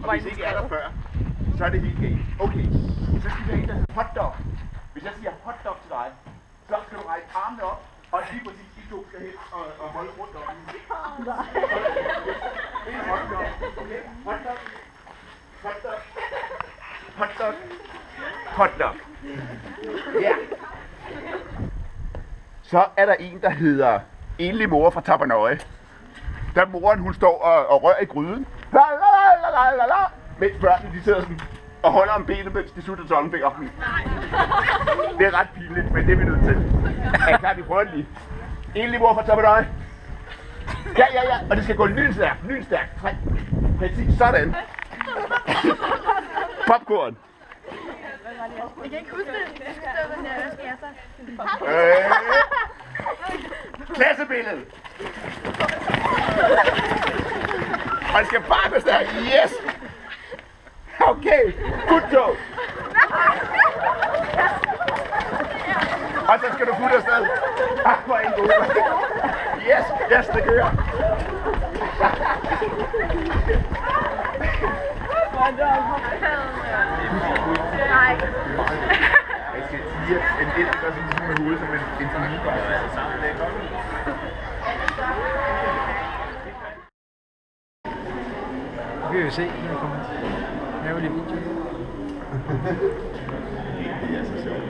Og hvis ikke er der før, så er det helt galt. Okay, så skal vi have en, der hedder hotdog. Hvis jeg siger hotdog til dig, så skal du række armene op, og lige præcis de to skal hen og holde rundt om. Hotdog. Okay, hotdog. Hotdog. Hotdog. Hotdog. Ja. Så er der en, der hedder enlig mor fra Tappernøje. Der moren, hun står og rører i gryden. Mens børnene, de sidder sådan og holder om benet, mens de sutter tommelfingeren. Det er ret pinligt, men det er vi nødt til. Ja, klar, vi prøver det lige. Enlig mor fra Tappernøje. Ja. Og det skal gå lynstærkt. Præcis, sådan. Popcorn. Jeg kan ikke huske det. Jeg skal stå, hvad skal jeg så? Klassebillede. Og det skal bare gå stærkt. Yes. Okay. Good job. Og så skal du putte afsted. Hvor er en god. Yes, det kører. Nej. Jeg skal sige, at en del gør sådan med hovedet som en familie. Vi vil se, når jeg kommer. Lave lidt video. Det er så sjovt.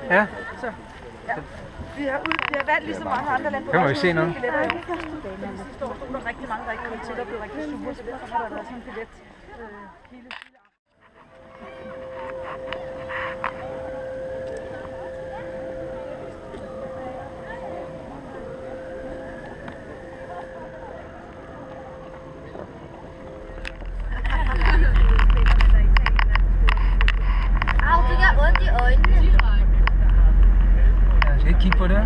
Ja. Så. Ja. Vi har valgt ligesom mange andre lande. Kan man ikke se noget? Sidste år stod der rigtig mange, der ikke kom til at blive rigtig sure, så derfor har der været sådan en billet. Du gør ondt i øjnene. Jeg skal ikke kigge på det her.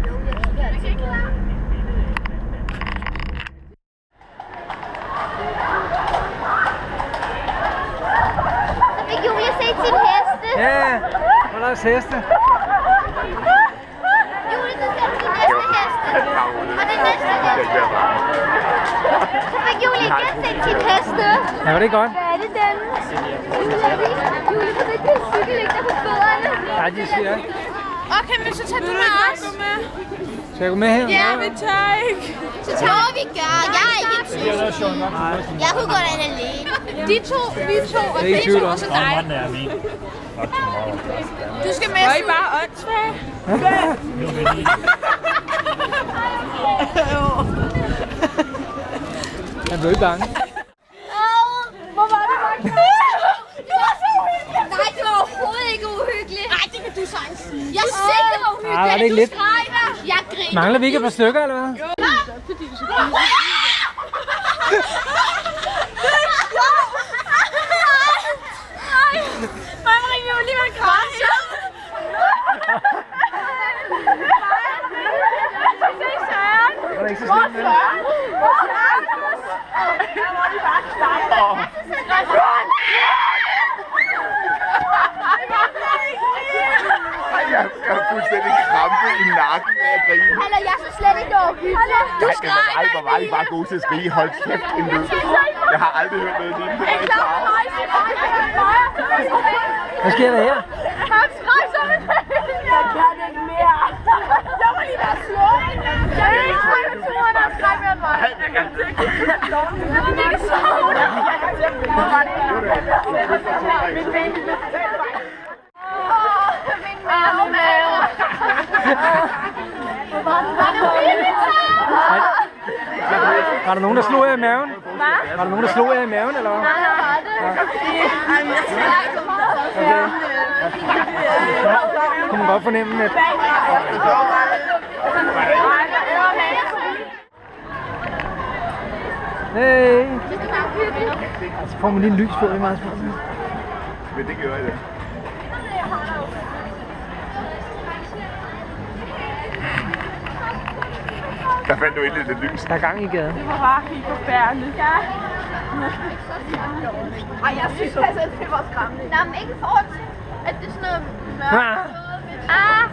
Jo, jeg kigger altid på det. Så fik Julia set sin heste. Ja, hvor er deres heste? Julia, du ser sin næste heste. Og den næste heste. Så fik Julia igen set sin heste. Ja, var det godt? Hvad er det den? Julia, så fik den cykellygter på fødderne. Nej, de siger ikke. Okay, men så tager du med os. Skal jeg gå med her? Ja, vi tager ikke. Så tager vi gør. Jeg er ikke i tvivl. Jeg kunne gå derind alene. De to, vi to, og Det er ikke de tvivl to, om. og så dig. Du skal med. Var I bare åndssvage? Han blev ikke bange. Hvor var det bare det var så uhyggeligt. Nej, det var overhovedet ikke uhyggeligt. Nej, det kan du sagtens sige. Jeg siger ikke, det var uhyggeligt. Ah, var det ikke lidt? Jeg griner. Mangler vi ikke et par stykker, eller hvad? Jo. Fordi du skal Maja Julie, hvad græsser? Var det ikke så slemt, vel? Jeg er fuldstændig krampe i nakken af at grine. Eller jeg synes slet ikke, det var hyggeligt. Du Nej, hvor var I bare gode til at skrige. Hold kæft, en lyd. Jeg har aldrig hørt noget lignende. Er I klar på mig? Hvad sker der her? Han skreg som en Jeg kan ikke mere. Jeg må lige være slået. Jeg vil ikke skrege med turen, og skreg mere end mig. Jeg kan ikke. Det var mega sjovt. Hvor var det? Min baby. Min mave. Var der nogen, der slog jer i maven? Hvad? Var der nogen, der slog jer i maven, eller hvad? Nej, jeg har det. Okay. Kunne man godt fornemme, at... Hey! Så får man lige lys på, det er meget smart. Men det gør jeg det. Der fandt du endelig lidt lys. Der er gang i gaden. Det var bare helt forfærdeligt. Ja. Ej, jeg synes altså, at det var skræmmende. Nej, men ikke i forhold til, at det er sådan noget mørkt. Ah!